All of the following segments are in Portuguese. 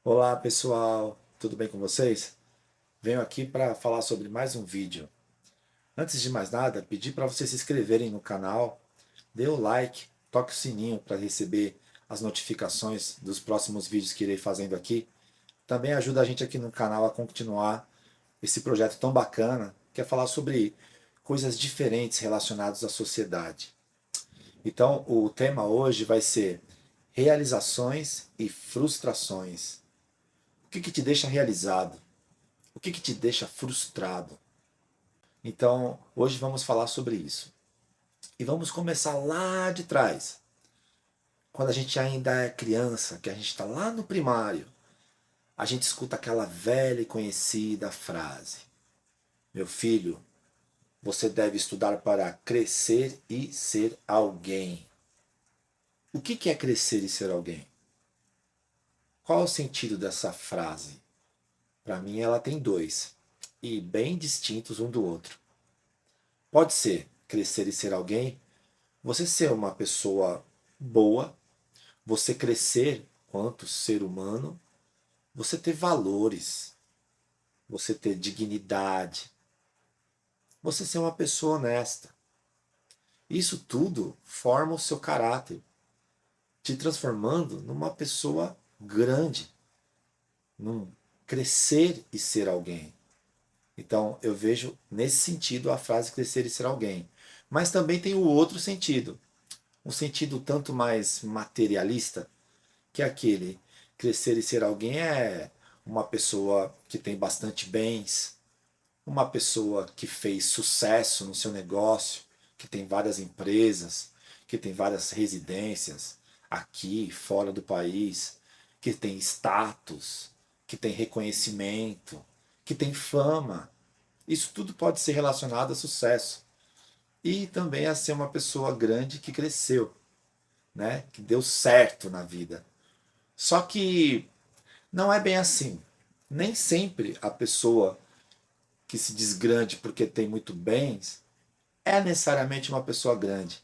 Olá pessoal, tudo bem com vocês? Venho aqui para falar sobre mais um vídeo. Antes de mais nada, pedir para vocês se inscreverem no canal, dê o like, toque o sininho para receber as notificações dos próximos vídeos que irei fazendo aqui. Também ajuda a gente aqui no canal a continuar esse projeto tão bacana, que é falar sobre coisas diferentes relacionadas à sociedade. Então, o tema hoje vai ser realizações e frustrações. O que te deixa realizado? O que te deixa frustrado? Então, hoje vamos falar sobre isso. E vamos começar lá de trás. Quando a gente ainda é criança, que a gente está lá no primário, a gente escuta aquela velha e conhecida frase: Meu filho, você deve estudar para crescer e ser alguém. O que é crescer e ser alguém? Qual é o sentido dessa frase? Para mim, ela tem dois, e bem distintos um do outro. Pode ser crescer e ser alguém, você ser uma pessoa boa, você crescer quanto ser humano, você ter valores, você ter dignidade, você ser uma pessoa honesta. Isso tudo forma o seu caráter, te transformando numa pessoa grande, num crescer e ser alguém. Então eu vejo nesse sentido a frase crescer e ser alguém. Mas também tem o outro sentido, um sentido tanto mais materialista, que é aquele crescer e ser alguém é uma pessoa que tem bastante bens, uma pessoa que fez sucesso no seu negócio, que tem várias empresas, que tem várias residências aqui, fora do país, que tem status, que tem reconhecimento, que tem fama. Isso tudo pode ser relacionado a sucesso. E também a ser uma pessoa grande que cresceu, né? Que deu certo na vida. Só que não é bem assim. Nem sempre a pessoa que se diz grande porque tem muito bens é necessariamente uma pessoa grande,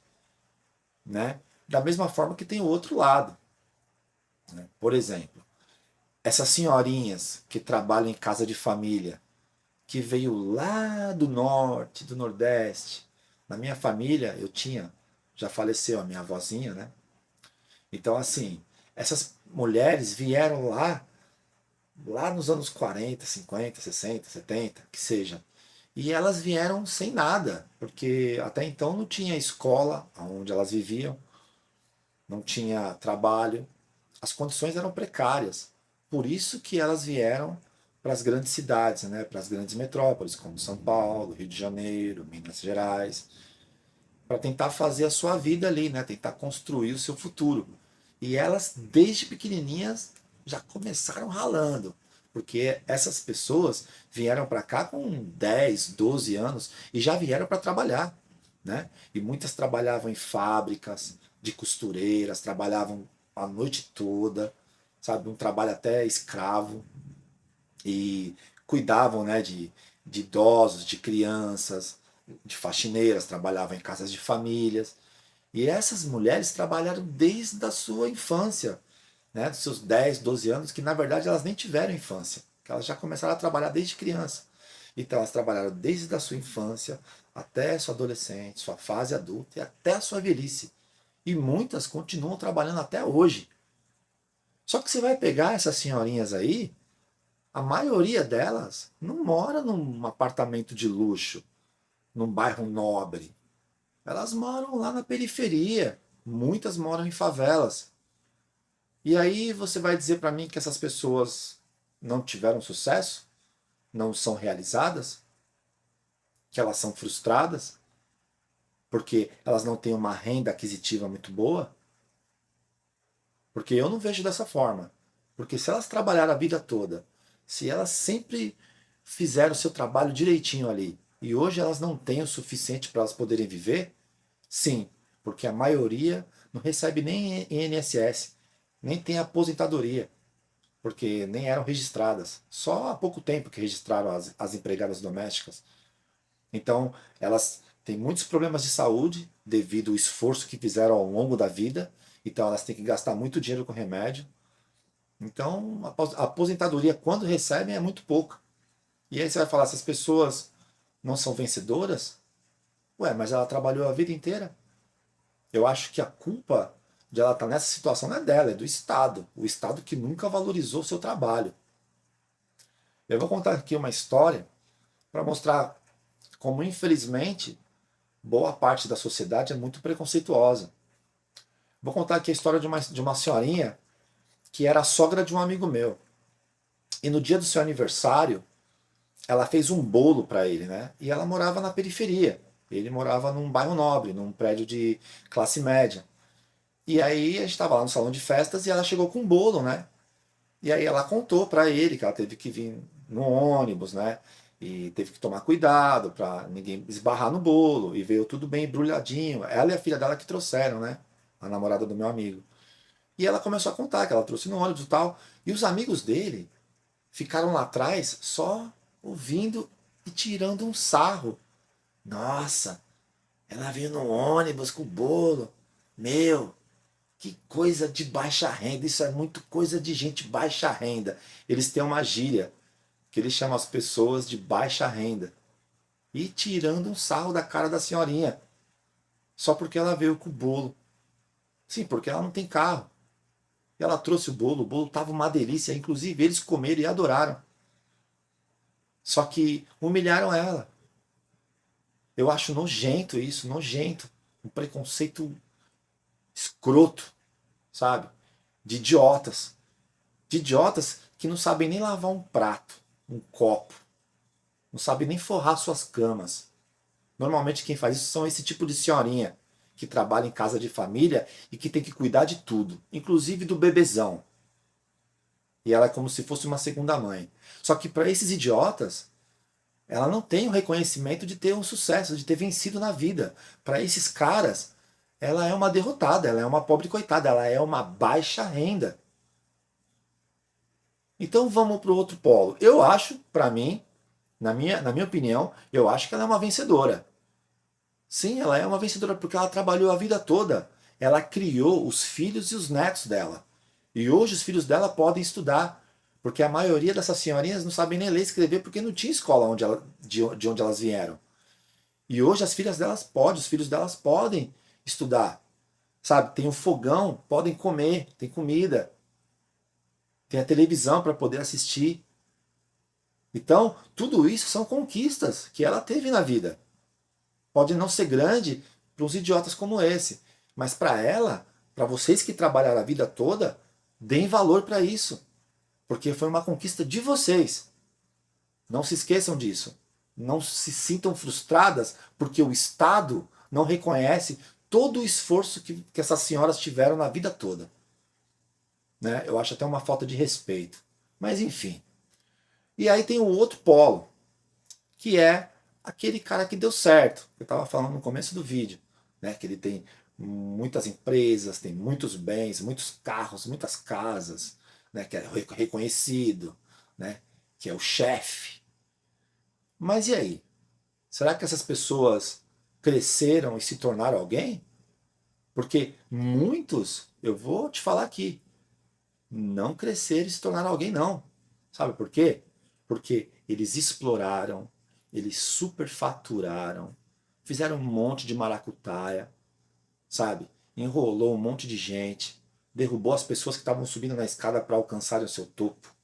né? Da mesma forma que tem o outro lado, né? Por exemplo, essas senhorinhas que trabalham em casa de família, que veio lá do norte, do nordeste. Na minha família eu tinha, já faleceu a minha avózinha, né? Então assim, essas mulheres vieram lá nos anos 40, 50, 60, 70, que seja. E elas vieram sem nada, porque até então não tinha escola onde elas viviam, não tinha trabalho, as condições eram precárias. Por isso que elas vieram para as grandes cidades, né, para as grandes metrópoles, como São Paulo, Rio de Janeiro, Minas Gerais, para tentar fazer a sua vida ali, né, tentar construir o seu futuro. E elas, desde pequenininhas, já começaram ralando, porque essas pessoas vieram para cá com 10, 12 anos e já vieram para trabalhar, né? E muitas trabalhavam em fábricas de costureiras, trabalhavam a noite toda, sabe, um trabalho até escravo e cuidavam, né, de idosos, de crianças, de faxineiras, trabalhavam em casas de famílias. E essas mulheres trabalharam desde a sua infância, né, dos seus 10, 12 anos, que na verdade elas nem tiveram infância, que elas já começaram a trabalhar desde criança. Então elas trabalharam desde a sua infância até a sua adolescente, sua fase adulta e até a sua velhice. E muitas continuam trabalhando até hoje. Só que você vai pegar essas senhorinhas aí, a maioria delas não mora num apartamento de luxo, num bairro nobre. Elas moram lá na periferia. Muitas moram em favelas. E aí você vai dizer para mim que essas pessoas não tiveram sucesso? Não são realizadas? Que elas são frustradas? Porque elas não têm uma renda aquisitiva muito boa? Porque eu não vejo dessa forma. Porque se elas trabalharam a vida toda, se elas sempre fizeram o seu trabalho direitinho ali, e hoje elas não têm o suficiente para elas poderem viver, sim, porque a maioria não recebe nem INSS, nem tem aposentadoria, porque nem eram registradas. Só há pouco tempo que registraram as empregadas domésticas. Então, elas têm muitos problemas de saúde devido ao esforço que fizeram ao longo da vida. Então, elas têm que gastar muito dinheiro com remédio. Então, a aposentadoria, quando recebem, é muito pouca. E aí você vai falar, essas pessoas não são vencedoras? Ué, mas ela trabalhou a vida inteira. Eu acho que a culpa de ela estar nessa situação não é dela, é do Estado. O Estado que nunca valorizou o seu trabalho. Eu vou contar aqui uma história para mostrar como, infelizmente, boa parte da sociedade é muito preconceituosa. Vou contar aqui a história de uma senhorinha que era a sogra de um amigo meu. E no dia do seu aniversário, ela fez um bolo para ele, né? E ela morava na periferia. Ele morava num bairro nobre, num prédio de classe média. E aí a gente estava lá no salão de festas e ela chegou com um bolo, né? E aí ela contou para ele que ela teve que vir no ônibus, né? E teve que tomar cuidado para ninguém esbarrar no bolo. E veio tudo bem embrulhadinho. Ela e a filha dela que trouxeram, né? A namorada do meu amigo. E ela começou a contar que ela trouxe no ônibus e tal. E os amigos dele ficaram lá atrás só ouvindo e tirando um sarro. Nossa, ela veio no ônibus com o bolo. Meu, que coisa de baixa renda. Isso é muito coisa de gente baixa renda. Eles têm uma gíria que eles chamam as pessoas de baixa renda. E tirando um sarro da cara da senhorinha. Só porque ela veio com o bolo. Sim, porque ela não tem carro. E ela trouxe o bolo estava uma delícia. Inclusive eles comeram e adoraram. Só que humilharam ela. Eu acho nojento isso, nojento. Um preconceito escroto, sabe? De idiotas. De idiotas que não sabem nem lavar um prato, um copo. Não sabem nem forrar suas camas. Normalmente quem faz isso são esse tipo de senhorinha que trabalha em casa de família e que tem que cuidar de tudo, inclusive do bebezão. E ela é como se fosse uma segunda mãe. Só que para esses idiotas, ela não tem o reconhecimento de ter um sucesso, de ter vencido na vida. Para esses caras, ela é uma derrotada, ela é uma pobre coitada, ela é uma baixa renda. Então vamos para o outro polo. Eu acho, para mim, na minha opinião, eu acho que ela é uma vencedora. Sim, ela é uma vencedora porque ela trabalhou a vida toda. Ela criou os filhos e os netos dela. E hoje os filhos dela podem estudar. Porque a maioria dessas senhorinhas não sabem nem ler e escrever porque não tinha escola de onde elas vieram. E hoje as filhas delas podem, os filhos delas podem estudar. Sabe, tem um fogão, podem comer, tem comida, tem a televisão para poder assistir. Então, tudo isso são conquistas que ela teve na vida. Pode não ser grande para uns idiotas como esse, mas para ela, para vocês que trabalharam a vida toda, deem valor para isso, porque foi uma conquista de vocês. Não se esqueçam disso. Não se sintam frustradas porque o Estado não reconhece todo o esforço que essas senhoras tiveram na vida toda. Né? Eu acho até uma falta de respeito. Mas enfim. E aí tem o outro polo, que é aquele cara que deu certo. Eu estava falando no começo do vídeo. Né? Que ele tem muitas empresas, tem muitos bens, muitos carros, muitas casas, né? Que é reconhecido, né? Que é o chefe. Mas e aí? Será que essas pessoas cresceram e se tornaram alguém? Porque muitos, eu vou te falar aqui, não cresceram e se tornaram alguém, não. Sabe por quê? Porque eles exploraram, eles superfaturaram, fizeram um monte de maracutaia, sabe? Enrolou um monte de gente, derrubou as pessoas que estavam subindo na escada para alcançarem o seu topo.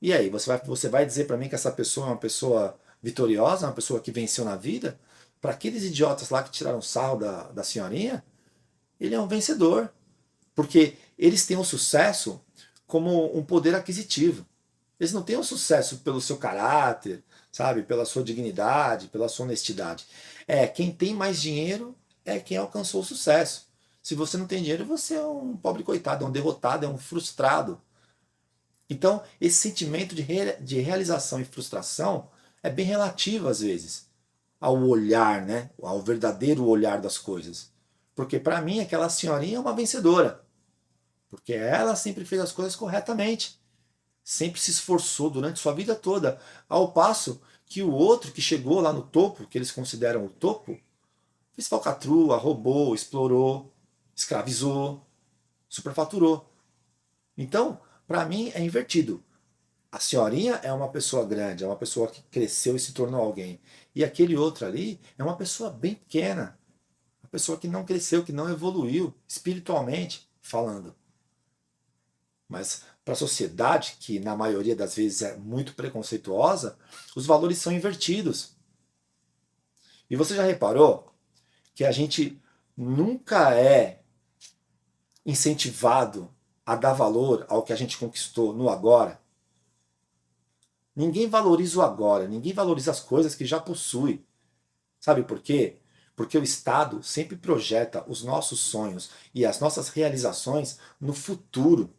E aí, você vai dizer para mim que essa pessoa é uma pessoa vitoriosa, uma pessoa que venceu na vida? Para aqueles idiotas lá que tiraram sarro da senhorinha, ele é um vencedor. Porque eles têm o sucesso como um poder aquisitivo. Eles não têm o sucesso pelo seu caráter, sabe? Pela sua dignidade, pela sua honestidade. Quem tem mais dinheiro é quem alcançou o sucesso. Se você não tem dinheiro, você é um pobre coitado, é um derrotado, é um frustrado. Então, esse sentimento de realização e frustração é bem relativo às vezes ao olhar, né? Ao verdadeiro olhar das coisas. Porque para mim aquela senhorinha é uma vencedora. Porque ela sempre fez as coisas corretamente. Sempre se esforçou durante sua vida toda. Ao passo que o outro que chegou lá no topo, que eles consideram o topo, fez falcatrua, roubou, explorou, escravizou, superfaturou. Então, para mim é invertido. A senhorinha é uma pessoa grande, é uma pessoa que cresceu e se tornou alguém. E aquele outro ali é uma pessoa bem pequena, uma pessoa que não cresceu, que não evoluiu espiritualmente falando. Mas para a sociedade, que na maioria das vezes é muito preconceituosa, os valores são invertidos. E você já reparou que a gente nunca é incentivado a dar valor ao que a gente conquistou no agora? Ninguém valoriza o agora, ninguém valoriza as coisas que já possui. Sabe por quê? Porque o Estado sempre projeta os nossos sonhos e as nossas realizações no futuro,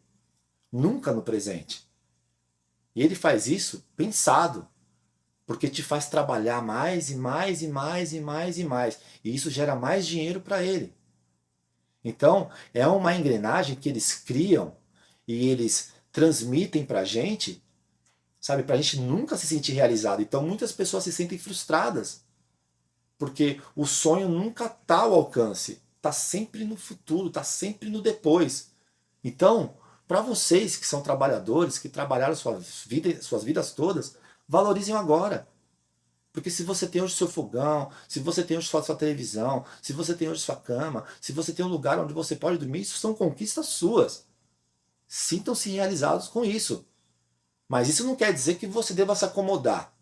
nunca no presente. E ele faz isso pensado, porque te faz trabalhar mais e mais e mais e mais e mais. E isso gera mais dinheiro para ele. Então, é uma engrenagem que eles criam e eles transmitem para a gente, sabe, para a gente nunca se sentir realizado. Então, muitas pessoas se sentem frustradas, porque o sonho nunca está ao alcance, está sempre no futuro, está sempre no depois. Então, para vocês que são trabalhadores, que trabalharam suas vidas todas, valorizem agora. Porque se você tem hoje seu fogão, se você tem hoje sua televisão, se você tem hoje sua cama, se você tem um lugar onde você pode dormir, isso são conquistas suas. Sintam-se realizados com isso. Mas isso não quer dizer que você deva se acomodar.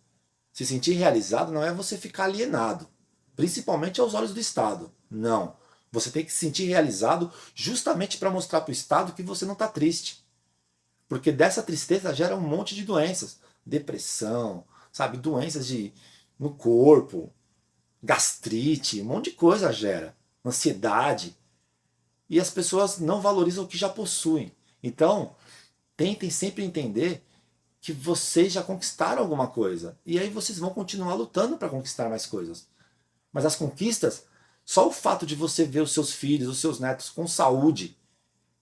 Se sentir realizado não é você ficar alienado, principalmente aos olhos do Estado. Não. Você tem que se sentir realizado justamente para mostrar para o Estado que você não está triste. Porque dessa tristeza gera um monte de doenças. Depressão, sabe? Doenças no corpo, gastrite, um monte de coisa gera. Ansiedade. E as pessoas não valorizam o que já possuem. Então, tentem sempre entender que vocês já conquistaram alguma coisa. E aí vocês vão continuar lutando para conquistar mais coisas. Mas as conquistas, só o fato de você ver os seus filhos, os seus netos com saúde,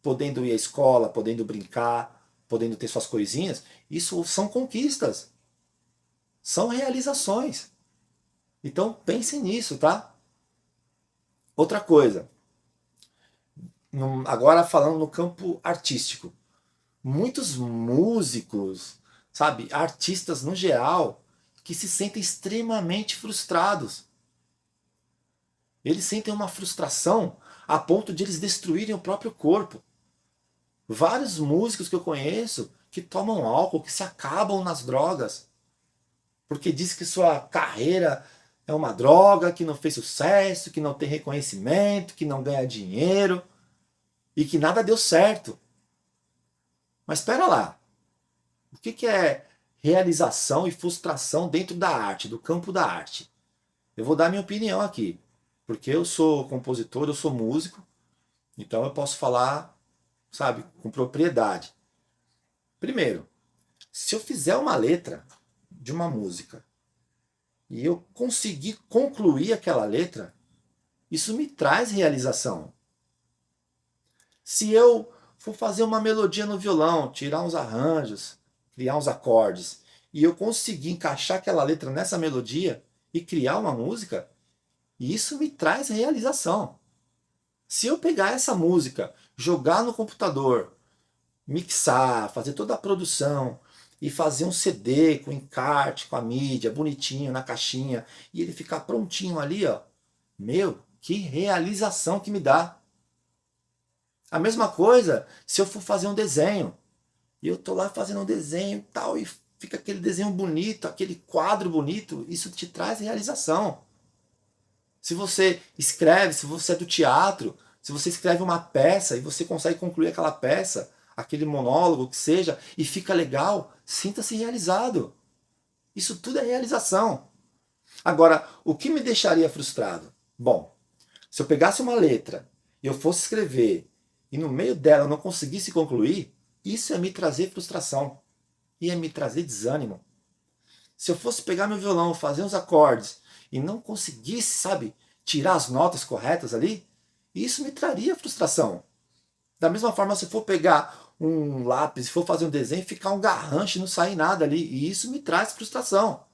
podendo ir à escola, podendo brincar, podendo ter suas coisinhas, isso são conquistas. São realizações. Então pensem nisso, tá? Outra coisa, agora falando no campo artístico. Muitos músicos, sabe, artistas no geral, que se sentem extremamente frustrados. Eles sentem uma frustração a ponto de eles destruírem o próprio corpo. Vários músicos que eu conheço que tomam álcool, que se acabam nas drogas, porque diz que sua carreira é uma droga, que não fez sucesso, que não tem reconhecimento, que não ganha dinheiro e que nada deu certo. Mas espera lá, o que é realização e frustração dentro da arte, do campo da arte? Eu vou dar minha opinião aqui, porque eu sou compositor, eu sou músico, então eu posso falar, sabe, com propriedade. Primeiro, se eu fizer uma letra de uma música e eu conseguir concluir aquela letra, isso me traz realização. Se eu for fazer uma melodia no violão, tirar uns arranjos, criar uns acordes, e eu conseguir encaixar aquela letra nessa melodia e criar uma música, isso me traz realização. Se eu pegar essa música, jogar no computador, mixar, fazer toda a produção e fazer um CD com encarte, com a mídia, bonitinho na caixinha, e ele ficar prontinho ali, ó, meu, que realização que me dá. A mesma coisa se eu for fazer um desenho. E eu tô lá fazendo um desenho e tal, e fica aquele desenho bonito, aquele quadro bonito, isso te traz realização. Se você escreve, se você é do teatro, se você escreve uma peça e você consegue concluir aquela peça, aquele monólogo que seja, e fica legal, sinta-se realizado. Isso tudo é realização. Agora, o que me deixaria frustrado? Bom, se eu pegasse uma letra e eu fosse escrever e no meio dela eu não conseguisse concluir, isso ia me trazer frustração, ia me trazer desânimo. Se eu fosse pegar meu violão, fazer uns acordes e não conseguisse, sabe, tirar as notas corretas ali, isso me traria frustração. Da mesma forma, se eu for pegar um lápis, se for fazer um desenho, ficar um garrancho e não sair nada ali, e isso me traz frustração.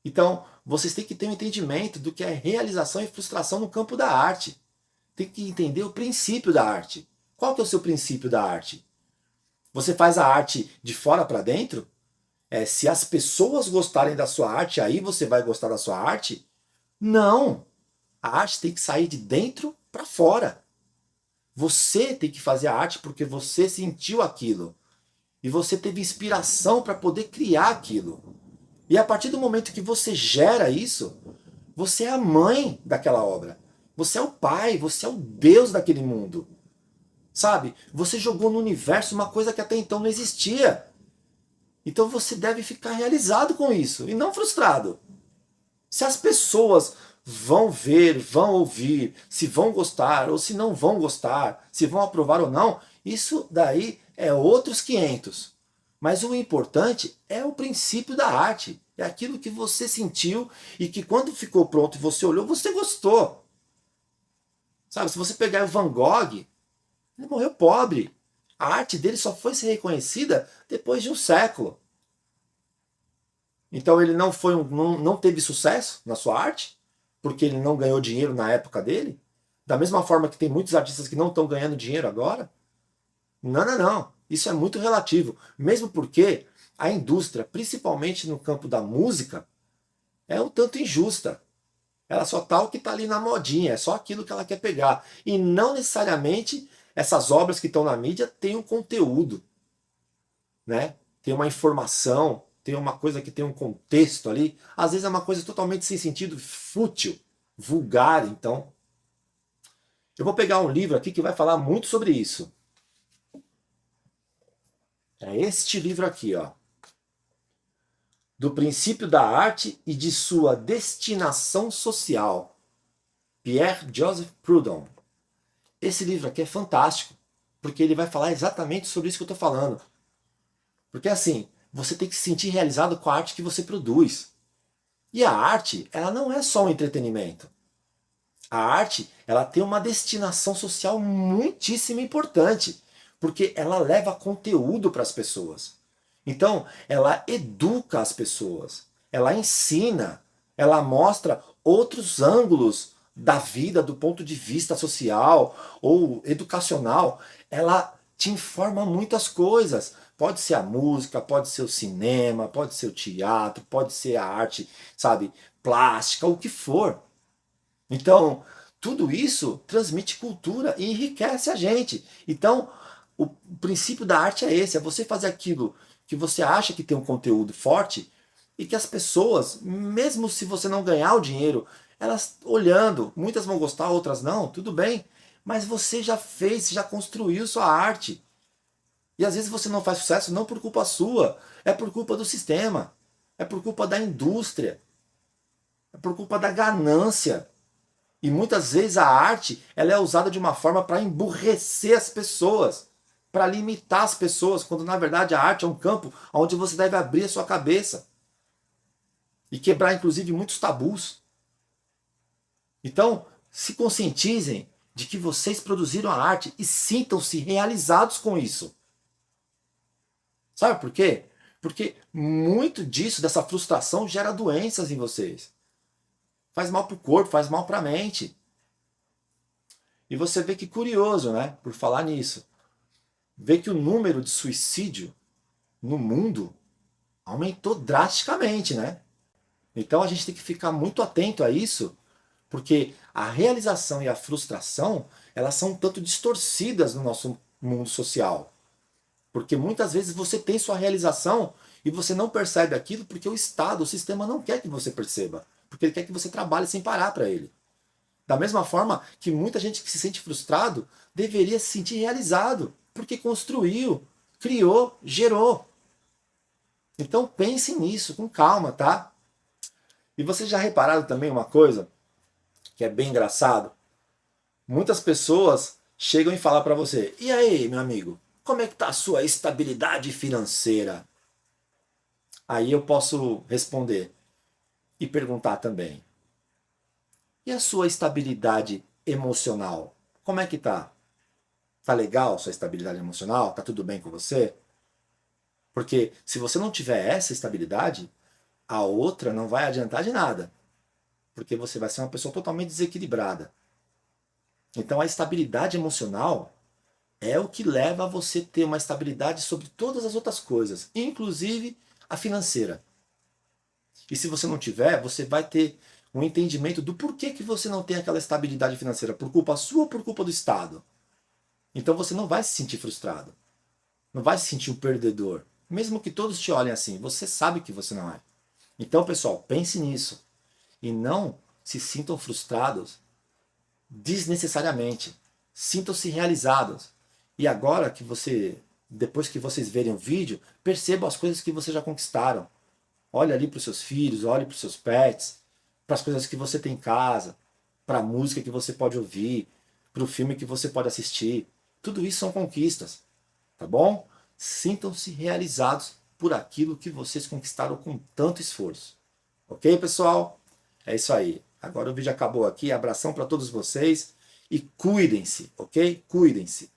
Então, vocês têm que ter um entendimento do que é realização e frustração no campo da arte. Tem que entender o princípio da arte. Qual que é o seu princípio da arte? Você faz a arte de fora para dentro? Se as pessoas gostarem da sua arte, aí você vai gostar da sua arte? Não! A arte tem que sair de dentro para fora. Você tem que fazer a arte porque você sentiu aquilo. E você teve inspiração para poder criar aquilo. E a partir do momento que você gera isso, você é a mãe daquela obra. Você é o pai, você é o Deus daquele mundo. Sabe? Você jogou no universo uma coisa que até então não existia. Então você deve ficar realizado com isso e não frustrado. Se as pessoas vão ver, vão ouvir, se vão gostar ou se não vão gostar, se vão aprovar ou não, isso daí é outros 500. Mas o importante é o princípio da arte. É aquilo que você sentiu e que quando ficou pronto e você olhou, você gostou. Sabe, se você pegar o Van Gogh, ele morreu pobre. A arte dele só foi ser reconhecida depois de um século. Então ele não teve sucesso na sua arte, porque ele não ganhou dinheiro na época dele. Da mesma forma que tem muitos artistas que não estão ganhando dinheiro agora. Não, não, não. Isso é muito relativo. Mesmo porque a indústria, principalmente no campo da música, é um tanto injusta. Ela só tá o que está ali na modinha, é só aquilo que ela quer pegar. E não necessariamente essas obras que estão na mídia têm um conteúdo, né? Tem uma informação, tem uma coisa que tem um contexto ali. Às vezes é uma coisa totalmente sem sentido, fútil, vulgar, então. Eu vou pegar um livro aqui que vai falar muito sobre isso. É este livro aqui, ó. Do princípio da arte e de sua destinação social. Pierre Joseph Proudhon. Esse livro aqui é fantástico, porque ele vai falar exatamente sobre isso que eu estou falando. Porque assim, você tem que se sentir realizado com a arte que você produz. E a arte, ela não é só um entretenimento. A arte, ela tem uma destinação social muitíssimo importante, porque ela leva conteúdo para as pessoas. Então, ela educa as pessoas, ela ensina, ela mostra outros ângulos da vida do ponto de vista social ou educacional. Ela te informa muitas coisas. Pode ser a música, pode ser o cinema, pode ser o teatro, pode ser a arte, sabe, plástica, o que for. Então, tudo isso transmite cultura e enriquece a gente. Então, o princípio da arte é esse, é você fazer aquilo que você acha que tem um conteúdo forte e que as pessoas, mesmo se você não ganhar o dinheiro, elas olhando, muitas vão gostar, outras não, tudo bem, mas você já fez, já construiu sua arte. E às vezes você não faz sucesso não por culpa sua, é por culpa do sistema, é por culpa da indústria, é por culpa da ganância. E muitas vezes a arte ela é usada de uma forma para emburrecer as pessoas, para limitar as pessoas, quando na verdade a arte é um campo onde você deve abrir a sua cabeça e quebrar inclusive muitos tabus. Então, se conscientizem de que vocês produziram a arte e sintam-se realizados com isso. Sabe por quê? Porque muito disso, dessa frustração, gera doenças em vocês. Faz mal para o corpo, faz mal para a mente. E você vê que curioso, né? Por falar nisso. Vê que o número de suicídio no mundo aumentou drasticamente, né? Então a gente tem que ficar muito atento a isso, porque a realização e a frustração, elas são um tanto distorcidas no nosso mundo social. Porque muitas vezes você tem sua realização e você não percebe aquilo porque o Estado, o sistema não quer que você perceba. Porque ele quer que você trabalhe sem parar para ele. Da mesma forma que muita gente que se sente frustrado deveria se sentir realizado, porque construiu, criou, gerou. Então pense nisso com calma, tá? E vocês já repararam também uma coisa que é bem engraçado? Muitas pessoas chegam e falam para você: "E aí, meu amigo, como é que tá a sua estabilidade financeira?" Aí eu posso responder e perguntar também: "E a sua estabilidade emocional? Como é que tá? Tá legal a sua estabilidade emocional? Tá tudo bem com você?" Porque se você não tiver essa estabilidade, a outra não vai adiantar de nada. Porque você vai ser uma pessoa totalmente desequilibrada. Então a estabilidade emocional é o que leva a você ter uma estabilidade sobre todas as outras coisas, inclusive a financeira. E se você não tiver, você vai ter um entendimento do porquê que você não tem aquela estabilidade financeira, por culpa sua ou por culpa do Estado. Então você não vai se sentir frustrado, não vai se sentir um perdedor. Mesmo que todos te olhem assim, você sabe que você não é. Então, pessoal, pense nisso e não se sintam frustrados desnecessariamente. Sintam-se realizados. E agora que depois que vocês verem o vídeo, percebam as coisas que vocês já conquistaram. Olhe ali para os seus filhos, olhe para os seus pets, para as coisas que você tem em casa, para a música que você pode ouvir, para o filme que você pode assistir. Tudo isso são conquistas, tá bom? Sintam-se realizados por aquilo que vocês conquistaram com tanto esforço. Ok, pessoal? É isso aí. Agora o vídeo acabou aqui. Abração para todos vocês e cuidem-se, ok? Cuidem-se.